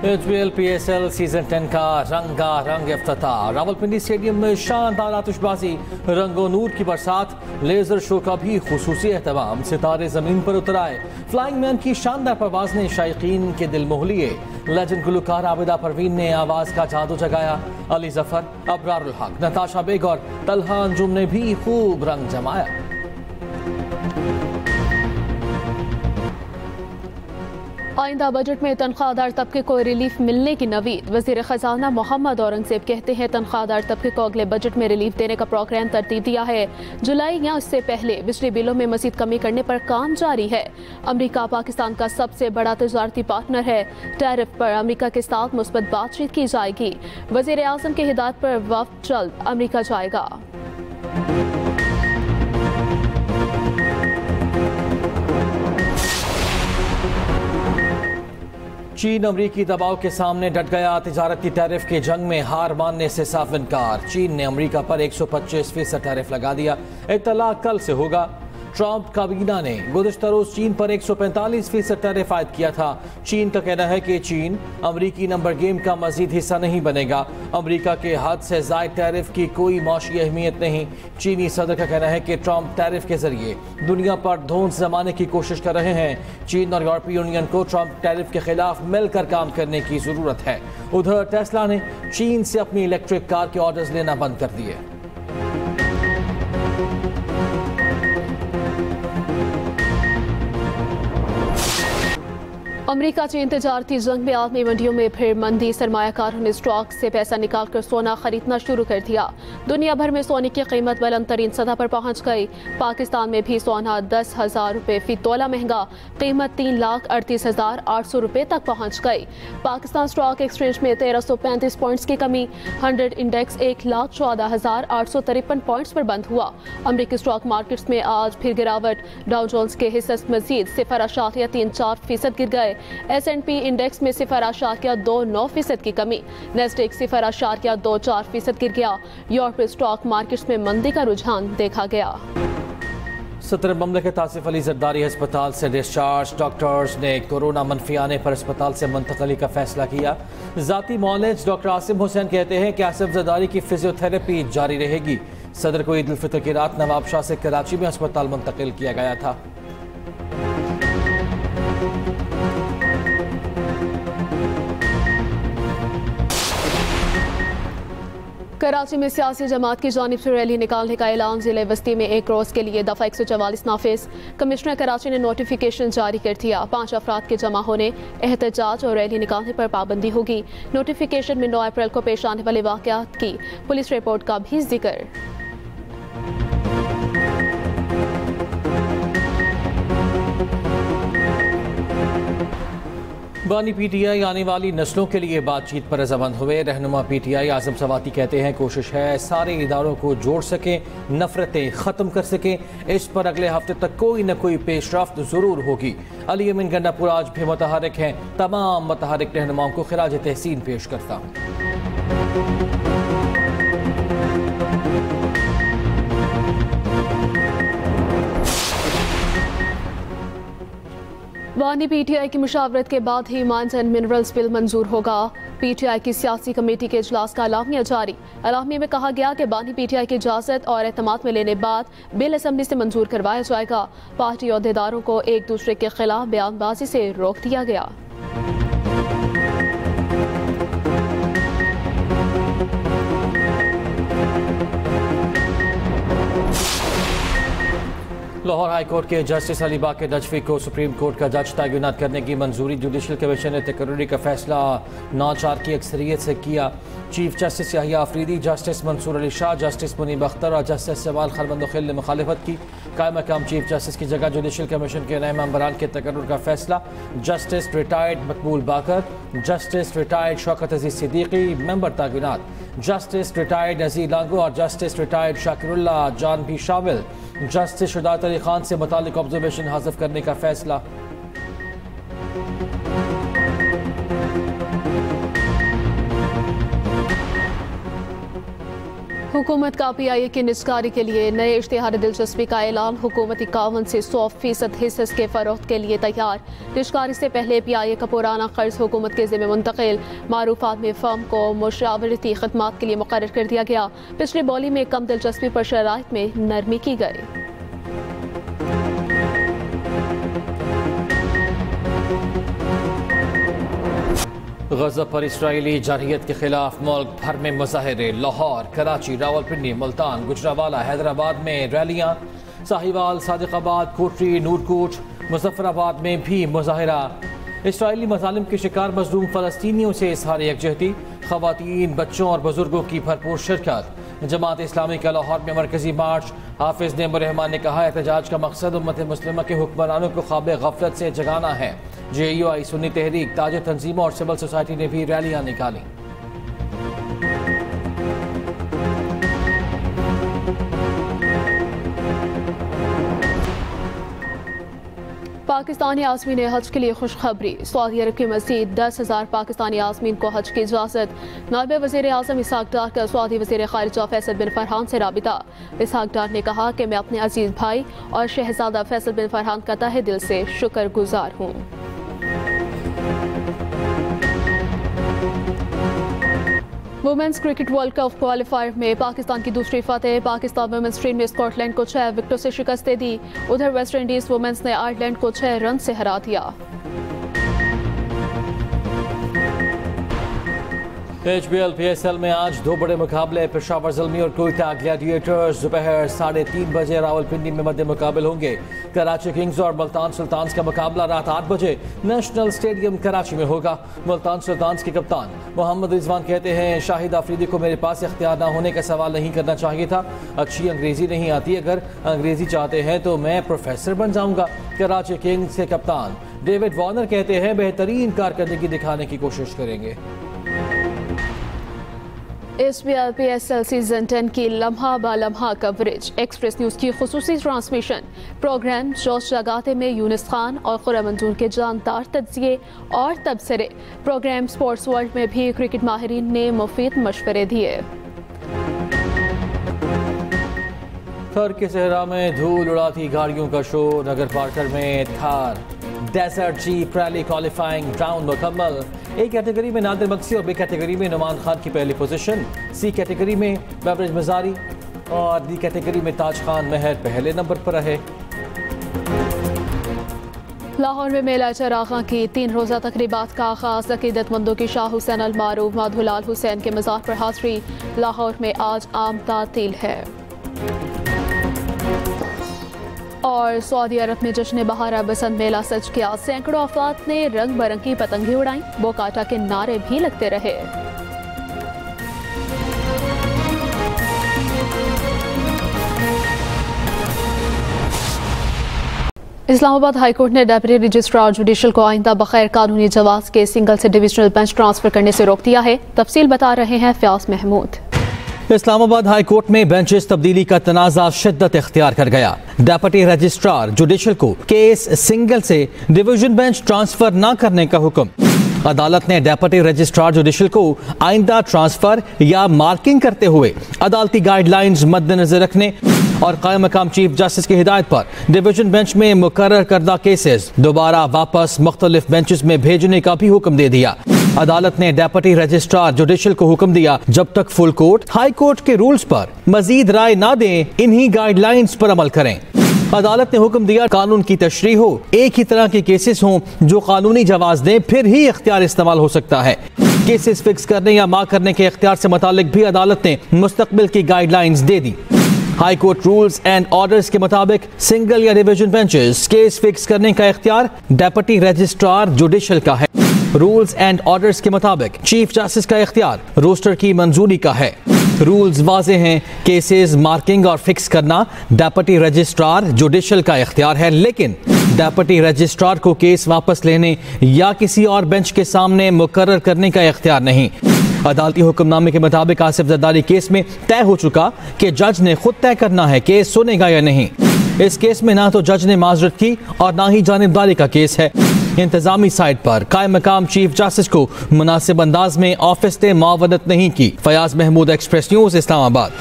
HBL PSL season 10 का रंग इफ्तिताह। Rawalpindi stadium में शानदार आतिशबाजी, रंगो नूर की बरसात, लेजर शो का भी खुसूसी एहतमाम। सितारे जमीन पर उतर आए। फ्लाइंग मैन की शानदार परवाज ने शायकीन के दिल मोह लिए। लेजेंड गुलकार आबिदा परवीन ने आवाज का जादू जगाया। अली जफर, अबरारुल हक, नताशा बेग और तलहा अंजुम ने भी खूब रंग जमाया। आइंदा बजट में तनख्वाहदार तबके को रिलीफ मिलने की नवीद। वजीर खजाना मोहम्मद औरंगजेब कहते हैं तनख्वाहदार तबके को अगले बजट में रिलीफ देने का प्रोग्राम तरतीब दिया है। जुलाई या उससे पहले बिजली बिलों में मजीद कमी करने पर काम जारी है। अमरीका पाकिस्तान का सबसे बड़ा तजारती पार्टनर है। टैरिफ पर अमरीका के साथ मुस्बत बातचीत की जाएगी। वजीर आजम की हिदायत पर वफ्द जल्द अमरीका जाएगा। चीन अमरीकी दबाव के सामने डट गया। तिजारती टैरिफ की जंग में हार मानने से साफ इनकार। चीन ने अमरीका पर 125% टैरिफ लगा दिया। इत्तला कल से होगा। ट्रंप काबीना ने गुज़िश्ता रोज चीन पर 145% टैरिफ आयद किया था। चीन का कहना है कि चीन अमरीकी नंबर गेम का मजीद हिस्सा नहीं बनेगा। अमरीका के हद से ज़ायद टैरिफ की कोई मौशी अहमियत नहीं। चीनी सदर का कहना है कि ट्रंप टैरिफ के जरिए दुनिया पर धौंस जमाने की कोशिश कर रहे हैं। चीन और यूरोपीय यूनियन को ट्रंप टैरिफ के खिलाफ मिलकर काम करने की जरूरत है। उधर टेस्ला ने चीन से अपनी इलेक्ट्रिक कार के ऑर्डर्स लेना बंद कर दिए। अमरीका चीन तजारती जंग में आलमी मंडियों में फिर मंदी। सरमायाकारों ने स्टॉक से पैसा निकालकर सोना खरीदना शुरू कर दिया। दुनिया भर में सोने की कीमत बुलंद तरीन सतह पर पहुंच गई। पाकिस्तान में भी सोना 10,000 रुपये फी तोला महंगा। कीमत 3,38,800 रुपये तक पहुंच गई। पाकिस्तान स्टॉक एक्सचेंज में 1335 पॉइंट्स की कमी। 100 इंडेक्स 1,14,853 पॉइंट्स पर बंद हुआ। अमरीकी स्टॉक मार्केट्स में आज फिर गिरावट। डाउ जोन्स के हिस्से मजीद 0.34% गिर गए। S&P इंडेक्स में 0.29% की कमी। नेस्डेक 0.24% गिर गया। यूरोपीय स्टॉक मार्केट्स में मंदी का रुझान देखा गया। सदर ममलिकत आसिफ अली जरदारी अस्पताल से डिस्चार्ज। डॉक्टर्स ने कोरोना मनफी आने पर अस्पताल से मुंतकली का फैसला किया। जाती मौलिज डॉक्टर आसिम हुसैन कहते हैं कि आसिफ जरदारी की फिजियोथेरेपी जारी रहेगी। सदर को ईद उल फितर की रात नवाब शाह से कराची में अस्पताल मुंतकिल किया गया था। कराची में सियासी जमात की जानिब से रैली निकालने का ऐलान। जिले बस्ती में एक रोज के लिए दफा 144 नाफिज। कमिश्नर कराची ने नोटिफिकेशन जारी कर दिया। 5 अफराद के जमा होने, एहतजाज और रैली निकालने पर पाबंदी होगी। नोटिफिकेशन में 9 अप्रैल को पेश आने वाले वाकयात की पुलिस रिपोर्ट का भी जिक्र। बानी PTI आने वाली नस्लों के लिए बातचीत पर रजामंद हुए। रहनुमा PTI आजम सवाती कहते हैं कोशिश है सारे इदारों को जोड़ सकें, नफरतें ख़त्म कर सकें। इस पर अगले हफ्ते तक कोई न कोई पेशरफ्त ज़रूर होगी। अली अमीन गंडापुर आज भी मुतहरिक हैं। तमाम मुतहरिक रहनुमाओं को खिराज तहसीन पेश करता हूँ। बानी PTI की मुशावरत के बाद ही माइंस एंड मिनरल्स बिल मंजूर होगा। PTI की सियासी कमेटी के इजलास का अलामिया जारी। अलामिया में कहा गया कि बानी PTI की इजाज़त और एतमाद में लेने बाद बिल असम्बली से मंजूर करवाया जाएगा। पार्टी अहदेदारों को एक दूसरे के खिलाफ बयानबाजी से रोक दिया गया। लाहौर हाई कोर्ट के जस्टिस अली बाकर नजफी को सुप्रीम कोर्ट का जज तैनात करने की मंजूरी। जुडिशल कमीशन ने तकर्री का फैसला 9-4 की अक्सरियत से किया। Chief justice Yahya Afridi, justice Mansoor Ali Shah, justice Munib Akhtar और जस्टिस सवाल खलबंदोखिल ने मुखालिफत की। कायम मकाम चीफ जस्टिस की जगह जुडिशल कमीशन के नए मेंबरान के तकर्रुर का फैसला। जस्टिस रिटायर्ड मकबूल बाकर, जस्टिस रिटायर्ड शौकत अजीज सिद्दीकी मेंबर तैनात। जस्टिस रिटायर्ड अजीज लांगो और जस्टिस रिटायर्ड शाकिरुल्ला जान भी शामिल। जस्टिस शुजात अली खान से मुतालिक ऑब्जर्वेशन हासिल करने का फैसला। हुकूमत का PIA की निजकारी के लिए नए इश्तिहार दिलचस्पी का ऐलान। हुकूमत 51 से 100% हिस्सेस के फरोख्त के लिए तैयार। निजकारी से पहले PIA का पुराना कर्ज हुकूमत के ज़िम्मे मुंतकिल। मारूफात में फर्म को मुशावरती खदमात के लिए मुकर्रर कर दिया गया। पिछली बोली में कम दिलचस्पी पर शराइत में नरमी की गई। गज़ा पर इसराइली जारहियत के खिलाफ मुल्क भर में मुजाहरे। लाहौर, कराची, रावलपिंडी, मुल्तान, गुजरावाला, हैदराबाद में रैलियाँ। साहिवाल, सादिकाबाद, कोटरी, नूरकोट, मुजफ्फराबाद में भी मुजाहरा। इसराइली मज़ालिम के शिकार मजलूम फ़लस्तीनियों से इज़हार यकजहती। ख़वातीन, बच्चों और बुजुर्गों की भरपूर शिरकत। जमात इस्लामी का लाहौर में मरकजी मार्च। हाफिज नेमुर्रहमान ने कहा, एहतजाज का मकसद उम्मत मुस्लिमा के हुक्मरानों को ख्वाब गफलत से जगाना है। JUI, सुन्नी तहरीक, ताज तंजीमों और सिविल सोसाइटी ने भी रैलियां निकाली। पाकिस्तानी आज़मीन हज के लिए खुशखबरी। सऊदी अरब की मज़ीद 10,000 पाकिस्तानी आज़मीन को हज की इजाज़त। नायब वज़ीर आज़म इसहाक डार का सऊदी वज़ीर ख़ारिजा फैसल बिन फरहान से राबिता। इसहाक डार ने कहा कि मैं अपने अजीज़ भाई और शहज़ादा फैसल बिन फरहान का तहे दिल से शुक्रगुजार हूँ। Women's cricket world cup qualifier में पाकिस्तान की दूसरी फतेह। पाकिस्तान वुमेन्स टीम ने स्कॉटलैंड को 6 विकेटों से शिकस्त दे दी। उधर वेस्ट इंडीज वुमेन्स ने आयरलैंड को 6 रन से हरा दिया। HBL PSL में आज 2 बड़े मुकाबले। पेशावर ज़ल्मी और कोयटा ग्लैडिएटर्स दोपहर 3:30 बजे रावलपिंडी में मध्य मुकाबले होंगे। कराची किंग्स और मुल्तान सुल्तान्स का मुकाबला रात 8 बजे नेशनल स्टेडियम कराची में होगा। मुल्तान सुल्तान्स के कप्तान मोहम्मद रिजवान कहते हैं, शाहिद आफरीदी को मेरे पास इख्तियार ना होने का सवाल नहीं करना चाहिए था। अच्छी अंग्रेजी नहीं आती, अगर अंग्रेजी चाहते हैं तो मैं प्रोफेसर बन जाऊंगा। कराची किंग्स के कप्तान डेविड वार्नर कहते हैं, बेहतरीन कारकर्दगी दिखाने की कोशिश करेंगे। SBL PSL सीजन 10 की लम्हा बा लम्हा कवरेज। एक्सप्रेस न्यूज़ की खुसूसी ट्रांसमिशन। प्रोग्राम जोश जगाते में यूनिस खान और खुर्रम मंजूर के जानदार तज्जिए और तबसरे। प्रोग्राम स्पोर्ट्स वर्ल्ड में भी क्रिकेट माहिरीन ने मुफीद मशवरे दिए। थर के सहरा में धूल उड़ाती गाड़ियों का शो। नगर पार्कर में Thar desert jeep rally qualifying round मुकम्मल। A कैटेगरी में नादिर मक्सी और B कैटेगरी में नुमान खान की पहली पोजीशन। C कैटेगरी में बेवरेज मजारी और D कैटेगरी में ताज खान महर पहले नंबर पर रहे। लाहौर में मेला चरागा की 3 रोज़ा तकरीबात का आगाज़। अकीदतमंदों की शाह हुसैन अल मारूफ माधुलाल हुसैन के मज़ार पर हाज़री। लाहौर में आज आम तातील है। और सऊदी अरब में जश्न बहारा बसंत मेला सज गया। सैकड़ों अफराद ने रंग बिरंगी पतंगे उड़ाई। बोकाटा के नारे भी लगते रहे। इस्लामाबाद हाईकोर्ट ने डेप्यूटी रजिस्ट्रार जुडिशल को आइंदा बगैर कानूनी जवाज के सिंगल से डिविजनल बेंच ट्रांसफर करने से रोक दिया है। तफसील बता रहे हैं फयाज महमूद। इस्लामाबाद हाई कोर्ट में बेंचेस तब्दीली का तनाज़ा शिद्दत इख्तियार कर गया। डेप्यूटी रजिस्ट्रार जुडिशल को केस सिंगल से डिवीजन बेंच ट्रांसफर न करने का हुक्म। अदालत ने डेप्यूटी रजिस्ट्रार जुडिशल को आइंदा ट्रांसफर या मार्किंग करते हुए अदालती गाइडलाइंस मद्देनजर रखने और कायम मकाम चीफ जस्टिस की हिदायत पर डिवीजन बेंच में मुकर्रर करदा केसेस दोबारा वापस मुख्तलिफ बेंचेस में भेजने का भी हुक्म दे दिया। अदालत ने डेप्यूटी रजिस्ट्रार जुडिशल को हुक्म दिया, जब तक फुल कोर्ट हाई कोर्ट के रूल्स पर मजीद राय ना दें, इन्हीं गाइडलाइंस पर अमल करें। अदालत ने हुक्म दिया, कानून की तशरीह हो, एक ही तरह के केसेस हों जो कानूनी जवाज दें, फिर ही इख्तियार इस्तेमाल हो सकता है। केसेस फिक्स करने या मां करने के इख्तियार से मुतालिक भी अदालत ने मुस्तकबिल की guidelines they the. High court rules and orders के मुताबिक सिंगल या डिवीजन बेंचेस केस फिक्स करने का इख्तियार डेप्यूटी रजिस्ट्रार जुडिशल का है। रूल्स एंड ऑर्डर्स के मुताबिक चीफ जस्टिस का इख्तियार रोस्टर की मंजूरी का है। रूल्स वाज़े हैं, केसेस मार्किंग और फिक्स करना डेप्यूटी रजिस्ट्रार जुडिशल का इख्तियार है, लेकिन डेप्यूटी रजिस्ट्रार को केस वापस लेने या किसी और बेंच के सामने मुकर्रर करने का इख्तियार नहीं। अदालती हुक्मनामे के मुताबिक आसिफ जरदारी केस में तय हो चुका कि जज ने खुद तय करना है केस सुनेगा या नहीं। इस केस में ना तो जज ने माजरत की और ना ही जानिबदारी का केस है। इंतजामी साइड पर कायम मकाम चीफ जस्टिस को मुनासिब अंदाज में ऑफिस ने मुआवनत नहीं की। Fayaz Mahmood, express news, Islamabad.